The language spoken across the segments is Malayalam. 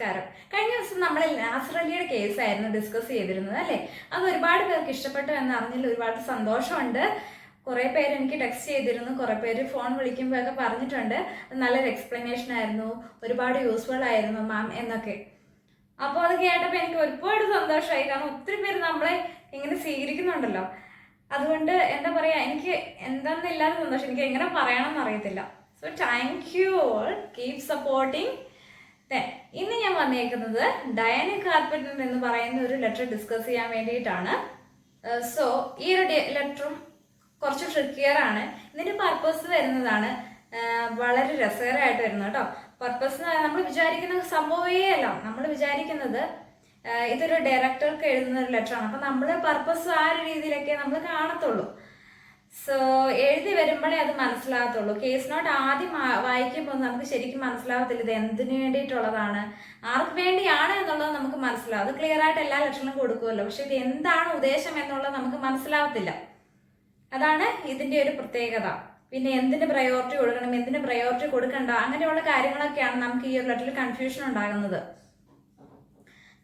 നമസ്കാരം. കഴിഞ്ഞ ദിവസം നമ്മൾ നാസർ അലിയുടെ കേസായിരുന്നു ഡിസ്കസ് ചെയ്തിരുന്നത് അല്ലേ? അത് ഒരുപാട് പേർക്ക് ഇഷ്ടപ്പെട്ടു എന്ന് അറിഞ്ഞതിൽ ഒരുപാട് സന്തോഷമുണ്ട്. കുറേ പേര് എനിക്ക് ടെക്സ്റ്റ് ചെയ്തിരുന്നു, കുറേ പേര് ഫോൺ വിളിക്കുമ്പോഴൊക്കെ പറഞ്ഞിട്ടുണ്ട് നല്ലൊരു എക്സ്പ്ലനേഷൻ ആയിരുന്നു, ഒരുപാട് യൂസ്ഫുൾ ആയിരുന്നു മാം എന്നൊക്കെ. അപ്പോൾ അത് കേട്ടപ്പോൾ എനിക്ക് ഒരുപാട് സന്തോഷമായി. കാരണം ഒത്തിരി പേര് നമ്മളെ ഇങ്ങനെ സ്വീകരിക്കുന്നുണ്ടല്ലോ. അതുകൊണ്ട് എന്താ പറയുക, എനിക്ക് എന്താണെന്നില്ലാതെ സന്തോഷം. എനിക്ക് എങ്ങനെ പറയണമെന്ന് അറിയത്തില്ല. So thank you all, keep supporting. ഇന്ന് ഞാൻ വന്നേക്കുന്നത് ഡയാന കാർപ്പറ്റർ എന്ന് പറയുന്ന ഒരു ലെറ്റർ ഡിസ്കസ് ചെയ്യാൻ വേണ്ടിയിട്ടാണ്. സോ ഈ ഒരു ലെറ്ററും കുറച്ച് ട്രിക്കിയർ ആണ്. ഇതിന്റെ പർപ്പസ് വരുന്നതാണ് വളരെ രസകരമായിട്ട് വരുന്നത് കേട്ടോ. പർപ്പസ് നമ്മൾ വിചാരിക്കുന്ന സംഭവമേ അല്ല. നമ്മൾ വിചാരിക്കുന്നത് ഇതൊരു ഡയറക്ടർക്ക് എഴുതുന്ന ഒരു ലെറ്ററാണ്. അപ്പം നമ്മൾ പർപ്പസ് ആ ഒരു രീതിയിലൊക്കെ നമ്മൾ കാണത്തുള്ളൂ. സോ എഴുതി വരുമ്പോഴേ അത് മനസ്സിലാകത്തുള്ളൂ. കേസ് നോട്ട് ആദ്യം വായിക്കുമ്പോൾ നമുക്ക് ശരിക്കും മനസ്സിലാകത്തില്ല ഇത് എന്തിനു വേണ്ടിയിട്ടുള്ളതാണ്, ആർക്ക് വേണ്ടിയാണ് എന്നുള്ളത് നമുക്ക് മനസ്സിലാവും. അത് ക്ലിയർ ആയിട്ട് എല്ലാ ലക്ഷണവും കൊടുക്കുമല്ലോ. പക്ഷെ ഇത് എന്താണ് ഉദ്ദേശം എന്നുള്ളത് നമുക്ക് മനസ്സിലാവത്തില്ല. അതാണ് ഇതിൻ്റെ ഒരു പ്രത്യേകത. പിന്നെ എന്തിന് പ്രയോറിറ്റി കൊടുക്കണം, എന്തിന് പ്രയോറിറ്റി കൊടുക്കണ്ട, അങ്ങനെയുള്ള കാര്യങ്ങളൊക്കെയാണ് നമുക്ക് ഈ ഒരു ലെറ്ററിൽ കൺഫ്യൂഷൻ ഉണ്ടാകുന്നത്.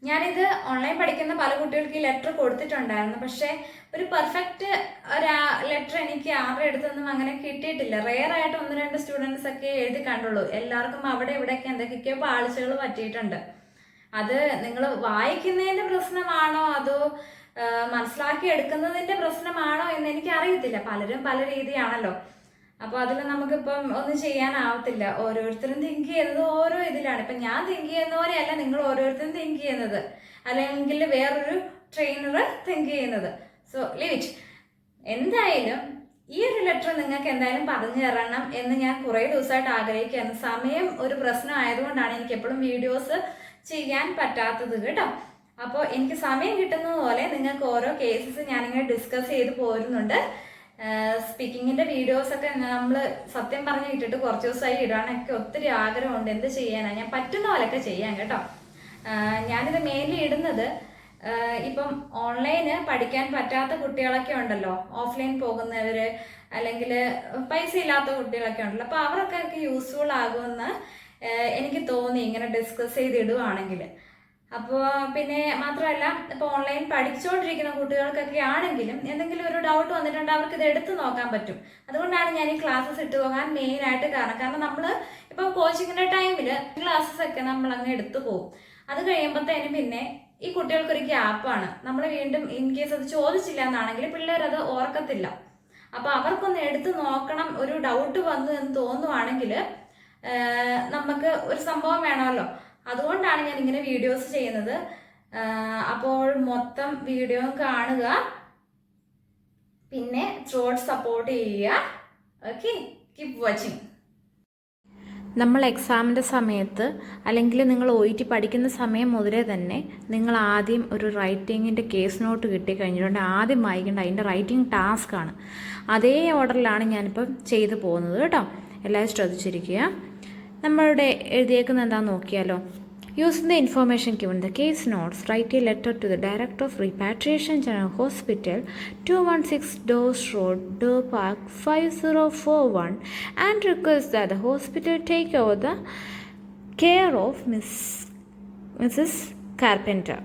ഞാനിത് ഓൺലൈൻ പഠിക്കുന്ന പല കുട്ടികൾക്ക് ഈ ലെറ്റർ കൊടുത്തിട്ടുണ്ടായിരുന്നു. പക്ഷേ ഒരു പെർഫെക്റ്റ് ഒരു ലെറ്റർ എനിക്ക് ആരുടെ അടുത്തൊന്നും അങ്ങനെ കിട്ടിയിട്ടില്ല. റെയർ ആയിട്ട് 1-2 സ്റ്റുഡൻസ് ഒക്കെ എഴുതി കണ്ടുള്ളൂ. എല്ലാവർക്കും അവിടെ ഇവിടെയൊക്കെ എന്തൊക്കെയോ പാളിച്ചകൾ പറ്റിയിട്ടുണ്ട്. അത് നിങ്ങൾ വായിക്കുന്നതിൻ്റെ പ്രശ്നമാണോ അതോ മനസ്സിലാക്കി എടുക്കുന്നതിൻ്റെ പ്രശ്നമാണോ എന്ന് എനിക്ക് അറിയത്തില്ല. പലരും പല രീതിയാണല്ലോ. അപ്പോൾ അതിൽ നമുക്കിപ്പം ഒന്നും ചെയ്യാനാവത്തില്ല. ഓരോരുത്തരും തിങ്ക് ചെയ്യുന്നത് ഓരോ ഇതിലാണ്. ഇപ്പം ഞാൻ തിങ്ക് ചെയ്യുന്ന പോലെയല്ല നിങ്ങൾ ഓരോരുത്തരും തിങ്ക് ചെയ്യുന്നത്, അല്ലെങ്കിൽ വേറൊരു ട്രെയിനർ തിങ്ക് ചെയ്യുന്നത്. So leave it. എന്തായാലും ഈ ഒരു ലെറ്റർ നിങ്ങൾക്ക് എന്തായാലും പറഞ്ഞു തരണം എന്ന് ഞാൻ കുറേ ദിവസമായിട്ട് ആഗ്രഹിക്കുകയാണ്. സമയം ഒരു പ്രശ്നം ആയതുകൊണ്ടാണ് എനിക്ക് എപ്പോഴും വീഡിയോസ് ചെയ്യാൻ പറ്റാത്തത് കേട്ടോ. അപ്പോൾ എനിക്ക് സമയം കിട്ടുന്നത് പോലെ നിങ്ങൾക്ക് ഓരോ കേസസ് ഞാനിങ്ങനെ ഡിസ്കസ് ചെയ്ത് പോരുന്നുണ്ട്. സ്പീക്കിങ്ങിൻ്റെ വീഡിയോസൊക്കെ നമ്മൾ സത്യം പറഞ്ഞ് ഇട്ടിട്ട് കുറച്ച് ദിവസമായി ഇടാനൊക്കെ ഒത്തിരി ആഗ്രഹമുണ്ട്. എന്ത് ചെയ്യാനാണ്, ഞാൻ പറ്റുന്ന പോലെയൊക്കെ ചെയ്യാം കേട്ടോ. ഞാനിത് മെയിൻലി ഇടുന്നത് ഇപ്പം ഓൺലൈന് പഠിക്കാൻ പറ്റാത്ത കുട്ടികളൊക്കെ ഉണ്ടല്ലോ, ഓഫ്ലൈൻ പോകുന്നവർ അല്ലെങ്കിൽ പൈസ ഇല്ലാത്ത കുട്ടികളൊക്കെ ഉണ്ടല്ലോ. അപ്പോൾ അവർക്കൊക്കെ യൂസ്ഫുൾ ആകുമെന്ന് എനിക്ക് തോന്നി ഇങ്ങനെ ഡിസ്കസ് ചെയ്തിടുവാണെങ്കിൽ. അപ്പോൾ പിന്നെ മാത്രമല്ല, ഇപ്പോൾ ഓൺലൈൻ പഠിച്ചുകൊണ്ടിരിക്കുന്ന കുട്ടികൾക്കൊക്കെ ആണെങ്കിലും എന്തെങ്കിലും ഒരു ഡൗട്ട് വന്നിട്ടുണ്ടെങ്കിൽ അവർക്ക് ഇത് എടുത്തു നോക്കാൻ പറ്റും. അതുകൊണ്ടാണ് ഞാൻ ഈ ക്ലാസ്സസ് ഇട്ട് പോകാൻ മെയിനായിട്ട് കാരണം നമ്മൾ ഇപ്പോൾ കോച്ചിങ്ങിൻ്റെ ടൈമിൽ ക്ലാസ്സസ് ഒക്കെ നമ്മൾ അങ്ങ് എടുത്തു പോകും. അത് കഴിയുമ്പോഴത്തേനും പിന്നെ ഈ കുട്ടികൾക്കൊരു ഗ്യാപ്പാണ്. നമ്മൾ വീണ്ടും ഇൻ കേസ് അത് ചോദിച്ചില്ല എന്നാണെങ്കിൽ പിള്ളേരത് ഓർക്കത്തില്ല. അപ്പോൾ അവർക്കൊന്ന് എടുത്തു നോക്കണം, ഒരു ഡൗട്ട് വന്നു എന്ന് തോന്നുവാണെങ്കിൽ നമുക്ക് ഒരു സംഭവം വേണമല്ലോ. അതുകൊണ്ടാണ് ഞാൻ ഇങ്ങനെ വീഡിയോസ് ചെയ്യുന്നത്. അപ്പോൾ മൊത്തം വീഡിയോ കാണുക, പിന്നെ ത്രോട്ട് സപ്പോർട്ട് ചെയ്യുക. Okay, keep watching. നമ്മൾ എക്സാമിൻ്റെ സമയത്ത് അല്ലെങ്കിൽ നിങ്ങൾ OET പഠിക്കുന്ന സമയം മുതലേ തന്നെ നിങ്ങൾ ആദ്യം ഒരു റൈറ്റിങ്ങിൻ്റെ കേസ് നോട്ട് കിട്ടിക്കഴിഞ്ഞിട്ടുണ്ട്. ആദ്യം വായിക്കേണ്ട അതിൻ്റെ റൈറ്റിംഗ് ടാസ്ക്കാണ്. അതേ ഓർഡറിലാണ് ഞാനിപ്പം ചെയ്തു പോകുന്നത് കേട്ടോ. എല്ലാവരും ശ്രദ്ധിച്ചിരിക്കുക. നമ്മളുടെ എഴുതിയേക്കുന്നത് എന്താണെന്ന് നോക്കിയാലോ. Using the information given the case notes, write a letter to the Director of Repatriation General Hospital, 216 Dose Road, Door Park, 5041, and request that the hospital take over the care of Mrs. Carpenter.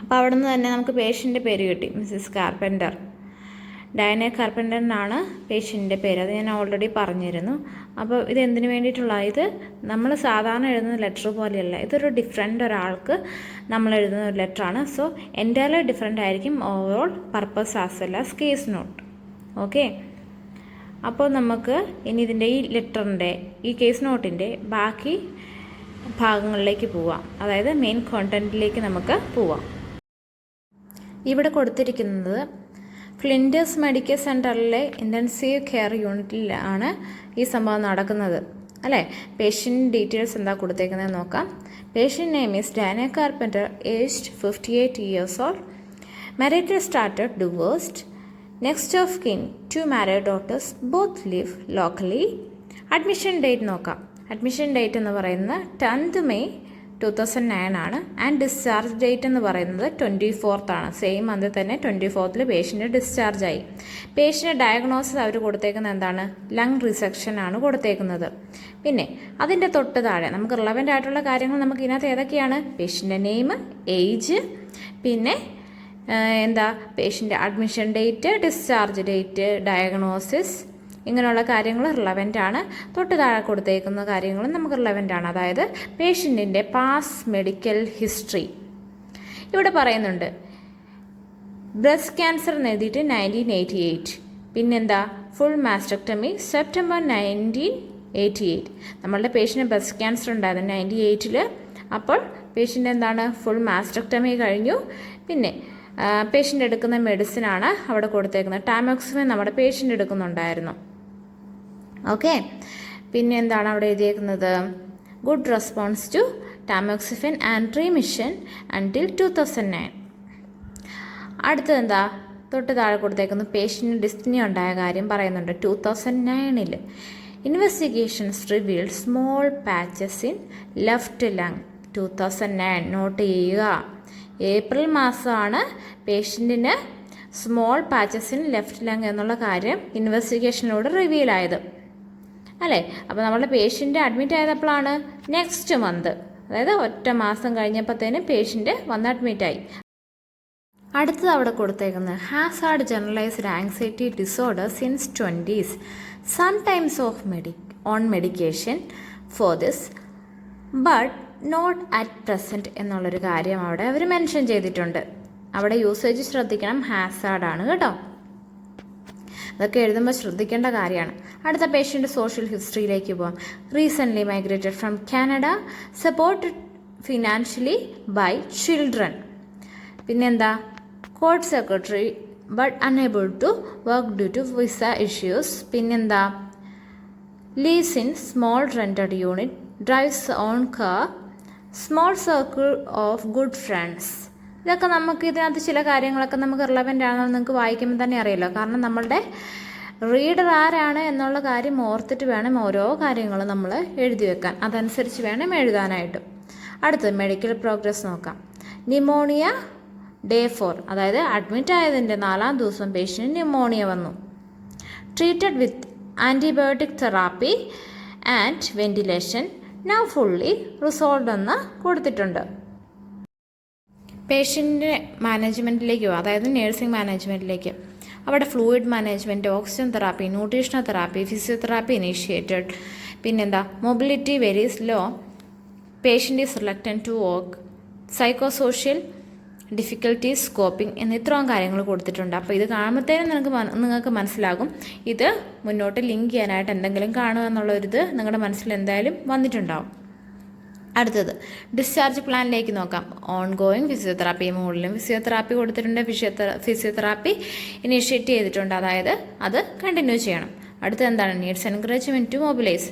അപ്പോൾ അവിടെ നിന്ന് തന്നെ നമുക്ക് പേഷ്യൻ്റെ പേര് കിട്ടി, മിസ്സസ് കാർപ്പൻ്റർ. ഡയാന കാർപ്പൻ്റർ എന്നാണ് പേഷ്യൻ്റെ പേര്. അത് ഞാൻ ഓൾറെഡി പറഞ്ഞിരുന്നു. അപ്പോൾ ഇത് എന്തിനു വേണ്ടിയിട്ടുള്ള, ഇത് നമ്മൾ സാധാരണ എഴുതുന്ന ലെറ്റർ പോലെയല്ല. ഇതൊരു ഡിഫറെൻ്റ് ഒരാൾക്ക് നമ്മൾ എഴുതുന്ന ഒരു ലെറ്ററാണ്. സോ എൻ്റയർലി ഡിഫറെൻ്റ് ആയിരിക്കും overall purpose as well as case note. Okay, അപ്പോൾ നമുക്ക് ഇനി ഇതിൻ്റെ ഈ ലെറ്ററിൻ്റെ ഈ കേസ് നോട്ടിൻ്റെ ബാക്കി ഭാഗങ്ങളിലേക്ക് പോവാം. അതായത് മെയിൻ കോണ്ടൻറ്റിലേക്ക് നമുക്ക് പോവാം. ഇവിടെ കൊടുത്തിരിക്കുന്നത് ഫ്ലിൻഡേഴ്സ് മെഡിക്കൽ സെൻറ്ററിലെ ഇൻറ്റൻസീവ് കെയർ യൂണിറ്റിലാണ് ഈ സംഭവം നടക്കുന്നത് അല്ലേ. പേഷ്യൻ്റ് ഡീറ്റെയിൽസ് എന്താ കൊടുത്തേക്കുന്നത് നോക്കാം. Patient name is Diana carpenter, aged 58 years old, marital status divorced, next of kin 2 married daughters, both live locally. Admission date നോക്കാം. അഡ്മിഷൻ ഡേറ്റ് എന്ന് പറയുന്നത് 10th May 2009 ആണ്. ആൻഡ് ഡിസ്ചാർജ് ഡേറ്റ് എന്ന് പറയുന്നത് 24th ആണ്. സെയിം മന്തിൽ തന്നെ 24th പേഷ്യൻ്റ് ഡിസ്ചാർജ് ആയി. പേഷ്യൻ്റ് ഡയഗ്നോസിസ് അവർ കൊടുത്തേക്കുന്നത് എന്താണ്? ലങ് റിസെക്ഷൻ ആണ് കൊടുത്തേക്കുന്നത്. പിന്നെ അതിൻ്റെ തൊട്ട് താഴെ നമുക്ക് റിലവൻ്റ് ആയിട്ടുള്ള കാര്യങ്ങൾ നമുക്ക് ഇതിനകത്ത് ഏതൊക്കെയാണ്? പേഷ്യൻ്റെ നെയിം, ഏജ്, പിന്നെ പേഷ്യൻ്റെ admission date, discharge date, diagnosis, ഇങ്ങനെയുള്ള കാര്യങ്ങൾ റിലവൻ്റ് ആണ്. തൊട്ട് താഴെ കൊടുത്തേക്കുന്ന കാര്യങ്ങളും നമുക്ക് റിലവൻ്റ് ആണ്. അതായത് പേഷ്യൻറ്റിൻ്റെ പാസ്റ്റ് മെഡിക്കൽ ഹിസ്റ്ററി ഇവിടെ പറയുന്നുണ്ട്. ബ്രസ്റ്റ് ക്യാൻസർ എന്ന് എഴുതിയിട്ട് 1988. പിന്നെന്താ? Full mastectomy September 1988. നമ്മളുടെ പേഷ്യൻ്റ് ബ്രസ്റ്റ് ക്യാൻസർ ഉണ്ടായിരുന്നു 98-ൽ. അപ്പോൾ പേഷ്യൻ്റ് എന്താണ്? ഫുൾ മാസ്റ്റക്ടമി കഴിഞ്ഞു. പിന്നെ പേഷ്യൻ്റ് എടുക്കുന്ന മെഡിസിനാണ് അവിടെ കൊടുത്തേക്കുന്നത്. ടാമോക്സിഫൻ നമ്മുടെ പേഷ്യൻ്റ് എടുക്കുന്നുണ്ടായിരുന്നു. ഓക്കെ, പിന്നെ എന്താണ് അവിടെ എഴുതിയേക്കുന്നത്? Good response to tamoxifen and remission until 2009. അടുത്തത് എന്താ? തൊട്ട് താഴെ കൊടുത്തേക്കുന്നു. പേഷ്യൻ്റ് ഡിസ്നി ഉണ്ടായ കാര്യം പറയുന്നുണ്ട്. 2009-ൽ investigations revealed small patches in left lung. 2009 note ചെയ്യുക. ഏപ്രിൽ മാസമാണ് പേഷ്യൻറ്റിന് small patches in left lung എന്നുള്ള കാര്യം ഇൻവെസ്റ്റിഗേഷനിലൂടെ റിവീൽ ആയത് അല്ലേ? അപ്പോൾ നമ്മളുടെ പേഷ്യൻ്റ് അഡ്മിറ്റ് ആയതപ്പോഴാണ് നെക്സ്റ്റ് മന്ത്, അതായത് ഒറ്റ മാസം കഴിഞ്ഞപ്പോഴത്തേനും പേഷ്യൻ്റ് വന്ന് അഡ്മിറ്റായി. അടുത്തത് അവിടെ കൊടുത്തേക്കുന്നത് has had generalised anxiety disorder since 20s, sometimes on medication for this but not at present എന്നുള്ളൊരു കാര്യം അവിടെ അവർ മെൻഷൻ ചെയ്തിട്ടുണ്ട്. അവിടെ യൂസേജ് ശ്രദ്ധിക്കണം, ഹാസാർഡാണ് കേട്ടോ. അതൊക്കെ എഴുതുമ്പോൾ ശ്രദ്ധിക്കേണ്ട കാര്യമാണ്. അടുത്ത പേഷ്യൻ്റ് സോഷ്യൽ ഹിസ്റ്ററിയിലേക്ക് പോകാം. Recently migrated from Canada, supported financially by children. പിന്നെന്താ? Court secretary but unable to work due to visa issues. പിന്നെന്താ? Lives in small rented unit, drives on car, small circle of good friends. ഇതൊക്കെ നമുക്ക് ഇതിനകത്ത് ചില കാര്യങ്ങളൊക്കെ നമുക്ക് റിലവൻ്റ് ആണെന്ന് നിങ്ങൾക്ക് വായിക്കുമ്പോൾ തന്നെ അറിയാലോ. കാരണം നമ്മളുടെ റീഡർ ആരാണ് എന്നുള്ള കാര്യം ഓർത്തിട്ട് വേണം ഓരോ കാര്യങ്ങളും നമ്മൾ എഴുതി വെക്കാൻ. അതനുസരിച്ച് വേണം എഴുതാനായിട്ട്. അടുത്തത് മെഡിക്കൽ പ്രോഗ്രസ് നോക്കാം. ന്യൂമോണിയ ഡേ 4, അതായത് അഡ്മിറ്റ് ആയതിൻ്റെ 4ാം ദിവസം പേഷ്യൻറ്റ് ന്യൂമോണിയ വന്നു. Treated with antibiotic therapy and ventilation, now fully resolve എന്ന് കൊടുത്തിട്ടുണ്ട്. പേഷ്യൻ്റ് മാനേജ്മെൻറ്റിലേക്ക് പോകും, അതായത് നേഴ്സിംഗ് മാനേജ്മെൻറ്റിലേക്ക്. അവിടെ fluid management, oxygen therapy, nutritional therapy, physiotherapy initiated. പിന്നെന്താ? Mobility very slow, patient is reluctant to work, psychosocial difficulties, coping എന്ന ഇത്രയും കാര്യങ്ങൾ കൊടുത്തിട്ടുണ്ട്. അപ്പോൾ ഇത് കാണുമ്പോഴത്തേനും നിങ്ങൾക്ക് മനസ്സിലാകും ഇത് മുന്നോട്ട് ലിങ്ക് ചെയ്യാനായിട്ട് എന്തെങ്കിലും കാണുക എന്നുള്ളൊരിത് നിങ്ങളുടെ മനസ്സിൽ എന്തായാലും വന്നിട്ടുണ്ടാവും. അടുത്തത് ഡിസ്ചാർജ് പ്ലാനിലേക്ക് നോക്കാം. ഓൺ ഗോയിങ് ഫിസിയോതെറാപ്പി, മുകളിലും ഫിസിയോതെറാപ്പി കൊടുത്തിട്ടുണ്ട്. ഫിസിയോതെറാപ്പി ഇനീഷ്യേറ്റ് ചെയ്തിട്ടുണ്ട്, അതായത് അത് കണ്ടിന്യൂ ചെയ്യണം. അടുത്തത് എന്താണ്? Needs encouragement to mobilise,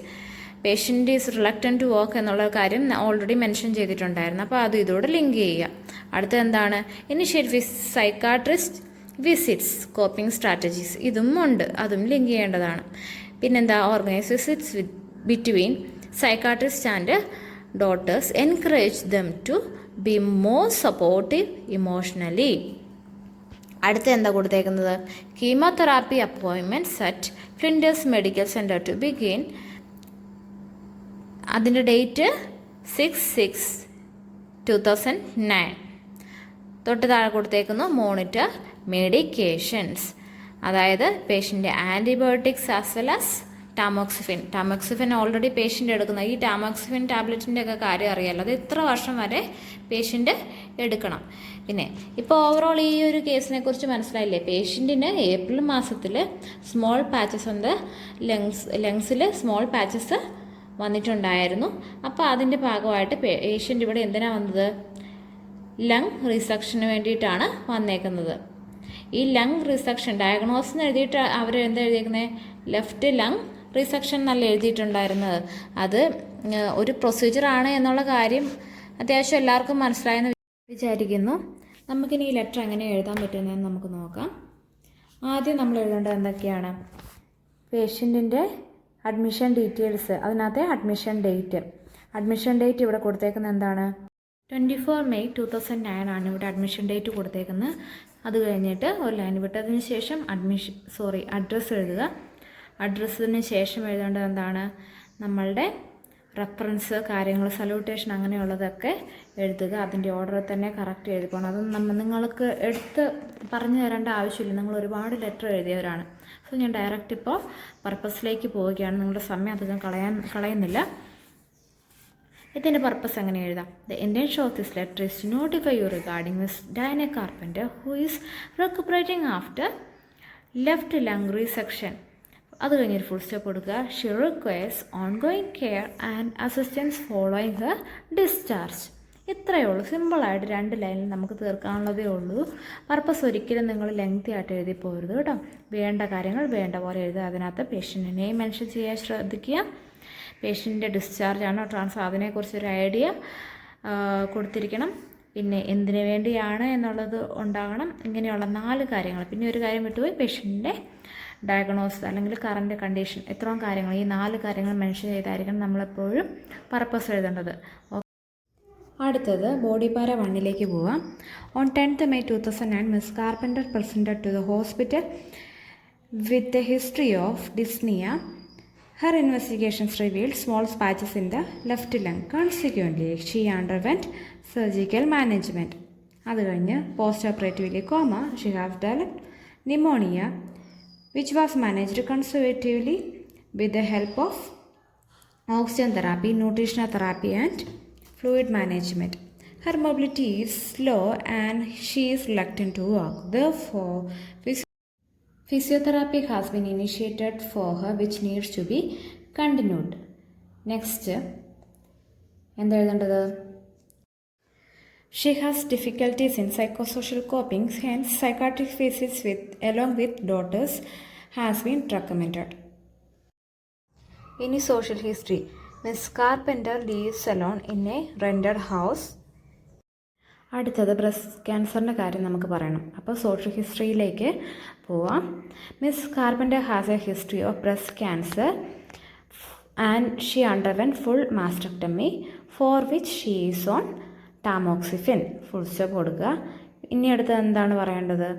patient is reluctant to work എന്നുള്ള കാര്യം ഓൾറെഡി മെൻഷൻ ചെയ്തിട്ടുണ്ടായിരുന്നു. അപ്പോൾ അത് ഇതോടെ ലിങ്ക് ചെയ്യുക. അടുത്തത് എന്താണ്? Initiate psychiatrist visits, coping strategies, ഇതും ഉണ്ട്, അതും ലിങ്ക് ചെയ്യേണ്ടതാണ്. പിന്നെന്താ? Organise visits between psychiatrist and daughters, encourage them to be more supportive emotionally. അടുത്ത എന്താ കൊടുത്തേക്കുന്നത്? Chemotherapy appointments at Flinders Medical Centre to begin. അതിൻ്റെ ഡേറ്റ് 6/6/2009. തൊട്ട് താഴെ കൊടുത്തേക്കുന്നു മോണിറ്റർ മെഡിക്കേഷൻസ്, അതായത് patient antibiotics as well as tamoxifen already patient എടുക്കുന്ന ഈ ടാമോക്സിഫിൻ ടാബ്ലറ്റിൻ്റെ ഒക്കെ കാര്യം അറിയാമല്ലോ. അത് ഇത്ര വർഷം വരെ പേഷ്യൻ്റ് എടുക്കണം. പിന്നെ ഇപ്പോൾ ഓവറോൾ ഈ ഒരു കേസിനെ കുറിച്ച് മനസ്സിലായില്ലേ? പേഷ്യൻറ്റിന് ഏപ്രിൽ മാസത്തിൽ സ്മോൾ പാച്ചസ് ഉണ്ട്, ലങ്സിൽ സ്മോൾ പാച്ചസ് വന്നിട്ടുണ്ടായിരുന്നു. അപ്പോൾ അതിൻ്റെ ഭാഗമായിട്ട് പേഷ്യൻ്റ് ഇവിടെ എന്തിനാണ് വന്നത്? ലങ് റീസക്ഷന് വേണ്ടിയിട്ടാണ് വന്നേക്കുന്നത്. ഈ ലങ് റീസക്ഷൻ ഡയഗ്നോസിന് എഴുതിയിട്ട് അവർ എന്താ എഴുതിയേക്കുന്നത്? ലെഫ്റ്റ് ലങ് റീസക്ഷൻ എന്നല്ല എഴുതിയിട്ടുണ്ടായിരുന്നത്. അത് ഒരു പ്രൊസീജിയറാണ് എന്നുള്ള കാര്യം അത്യാവശ്യം എല്ലാവർക്കും മനസ്സിലായെന്ന് വിചാരിക്കുന്നു. നമുക്കിനി ഈ ലെറ്റർ എങ്ങനെ എഴുതാൻ പറ്റുന്നതെന്ന് നമുക്ക് നോക്കാം. ആദ്യം നമ്മൾ എഴുതേണ്ടത് എന്തൊക്കെയാണ്? പേഷ്യൻറ്റിൻ്റെ അഡ്മിഷൻ ഡീറ്റെയിൽസ്, അതിനകത്തെ അഡ്മിഷൻ ഡേറ്റ്, അഡ്മിഷൻ ഡേറ്റ് ഇവിടെ കൊടുത്തേക്കുന്നത് എന്താണ്? 24 മെയ് 2009 ആണ് ഇവിടെ അഡ്മിഷൻ ഡേറ്റ് കൊടുത്തേക്കുന്നത്. അത് കഴിഞ്ഞിട്ട് ഒരു ലൈൻ വിട്ടതിന് ശേഷം അഡ്രസ്സ് എഴുതുക. അഡ്രസ്സിന് ശേഷം എഴുതേണ്ടത് എന്താണ്? നമ്മളുടെ റെഫറൻസ് കാര്യങ്ങൾ, സല്യൂട്ടേഷൻ അങ്ങനെയുള്ളതൊക്കെ എഴുതുക. അതിൻ്റെ ഓർഡറിൽ തന്നെ കറക്റ്റ് എഴുതിപ്പോണം. അത് നിങ്ങൾക്ക് എടുത്ത് പറഞ്ഞു തരേണ്ട ആവശ്യമില്ല. നിങ്ങൾ ഒരുപാട് ലെറ്റർ എഴുതിയവരാണ്. സോ ഞാൻ ഡയറക്റ്റ് ഇപ്പോൾ പർപ്പസിലേക്ക് പോവുകയാണ്. നിങ്ങളുടെ സമയം അധികം കളയുന്നില്ല. ഇതിൻ്റെ പർപ്പസ് എങ്ങനെ എഴുതാം? The intention of this letter is to notify you regarding Miss Diana Carpenter who is recuperating after left lung resection. അത് കഴിഞ്ഞൊരു ഫുൾ സ്റ്റോപ്പ് കൊടുക്കുക. She requires ongoing care and assistance following her discharge. ഇത്രയേ ഉള്ളൂ. സിമ്പിളായിട്ട് 2 ലൈനിൽ നമുക്ക് തീർക്കാനുള്ളതേ ഉള്ളൂ. പർപ്പസ് ഒരിക്കലും നിങ്ങൾ ലെങ്തി ആയിട്ട് എഴുതി പോകരുത് കേട്ടോ. വേണ്ട കാര്യങ്ങൾ വേണ്ട പോലെ എഴുതുക. അതിനകത്ത് പേഷ്യൻ്റ് നെയിം മെൻഷൻ ചെയ്യാൻ ശ്രദ്ധിക്കുക. പേഷ്യൻ്റെ ഡിസ്ചാർജ് ആണോ ട്രാൻസ്ഫർ അതിനെക്കുറിച്ചൊരു ഐഡിയ കൊടുത്തിരിക്കണം. പിന്നെ എന്തിനു വേണ്ടിയാണ് എന്നുള്ളത് ഉണ്ടാകണം. ഇങ്ങനെയുള്ള 4 കാര്യങ്ങൾ. പിന്നെ ഒരു കാര്യം വിട്ടുപോയി, പേഷ്യൻ്റെ ഡയഗ്നോസിസ് അല്ലെങ്കിൽ കറൻറ്റ് കണ്ടീഷൻ. ഇത്രയും കാര്യങ്ങൾ, ഈ 4 കാര്യങ്ങൾ മെൻഷൻ ചെയ്തായിരിക്കണം നമ്മളെപ്പോഴും പർപ്പസ് എഴുതേണ്ടത്. അടുത്തത് ബോഡി പാര 1ലേക്ക് പോവാം. On 10th May 2009 Miss Carpenter presented to the hospital with a history of dyspnoea. Her investigations revealed small patches in the left lung. Consequently, she underwent surgical management. അത് കഴിഞ്ഞ് post operatively comma. She has developed pneumonia which was managed conservatively with the help of oxygen therapy, nutritional therapy and fluid management. Her mobility is slow and she is reluctant to walk. Therefore, physiotherapy has been initiated for her which needs to be continued. Next, എന്താ എഴുതേണ്ടത്? She has difficulties in psychosocial coping, hence psychiatric visits along with doctors has been recommended. ഇനി social history. Miss Carpenter lives alone in a rented house. അടുത്തത് ബ്രസ്റ്റ് ക്യാൻസറിൻ്റെ കാര്യം നമുക്ക് പറയണം. അപ്പോൾ സോഷ്യൽ ഹിസ്റ്ററിയിലേക്ക് പോവാം. Miss Carpenter has a history of breast cancer and she underwent full mastectomy for which she is on tamoxifen. Full stop കൊടുക്കുക. ഇനി അടുത്തത് എന്താണ് പറയേണ്ടത്?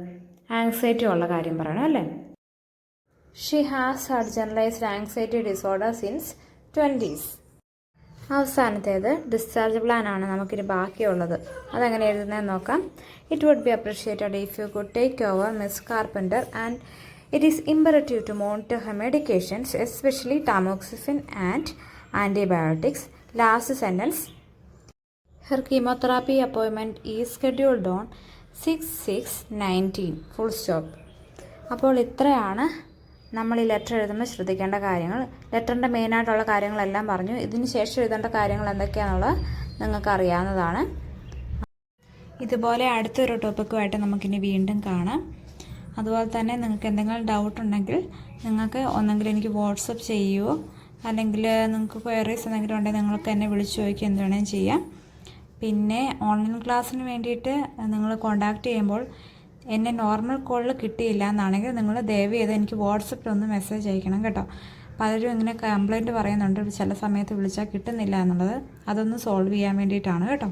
ആങ്സൈറ്റി ഉള്ള കാര്യം പറയണം അല്ലേ? She has had generalised anxiety disorder since 20s. അവസാനത്തേത് ഡിസ്ചാർജ് പ്ലാൻ ആണ് നമുക്കിനി ബാക്കിയുള്ളത്. അതെങ്ങനെ എഴുതുന്നതെന്ന് നോക്കാം. It would be appreciated if you could take over Miss Carpenter and it is imperative to monitor her medications especially tamoxifen and antibiotics. Last sentence, her chemotherapy appointment is scheduled on 6/6/19. Full stop. അപ്പോൾ ഇത്രയാണ് നമ്മൾ ഈ ലെറ്റർ എഴുതുമ്പോൾ ശ്രദ്ധിക്കേണ്ട കാര്യങ്ങൾ. ലെറ്ററിൻ്റെ മെയിനായിട്ടുള്ള കാര്യങ്ങളെല്ലാം പറഞ്ഞു. ഇതിന് ശേഷം എഴുതേണ്ട കാര്യങ്ങൾ എന്തൊക്കെയാണെന്നുള്ളത് നിങ്ങൾക്ക് അറിയാവുന്നതാണ്. ഇതുപോലെ അടുത്തൊരു ടോപ്പിക്കുമായിട്ട് നമുക്കിനി വീണ്ടും കാണാം. അതുപോലെ തന്നെ നിങ്ങൾക്ക് എന്തെങ്കിലും ഡൗട്ട് ഉണ്ടെങ്കിൽ നിങ്ങൾക്ക് ഒന്നെങ്കിൽ എനിക്ക് വാട്സപ്പ് ചെയ്യുമോ, അല്ലെങ്കിൽ നിങ്ങൾക്ക് ക്വയറീസ് എന്തെങ്കിലും ഉണ്ടെങ്കിൽ നിങ്ങൾക്ക് എന്നെ വിളിച്ചു ചോദിക്കുക, എന്ത് വേണമെങ്കിലും ചെയ്യാം. പിന്നെ ഓൺലൈൻ ക്ലാസ്സിന് വേണ്ടിയിട്ട് നിങ്ങൾ കോൺടാക്റ്റ് ചെയ്യുമ്പോൾ എന്നെ നോർമൽ കോളിൽ കിട്ടിയില്ല എന്നാണെങ്കിൽ നിങ്ങൾ ദയവ് ചെയ്ത് എനിക്ക് വാട്സപ്പിലൊന്ന് മെസ്സേജ് അയക്കണം കേട്ടോ. പലരും ഇങ്ങനെ കംപ്ലയിൻറ്റ് പറയുന്നുണ്ട് ചില സമയത്ത് വിളിച്ചാൽ കിട്ടുന്നില്ല എന്നുള്ളത്. അതൊന്ന് സോൾവ് ചെയ്യാൻ വേണ്ടിയിട്ടാണ് കേട്ടോ.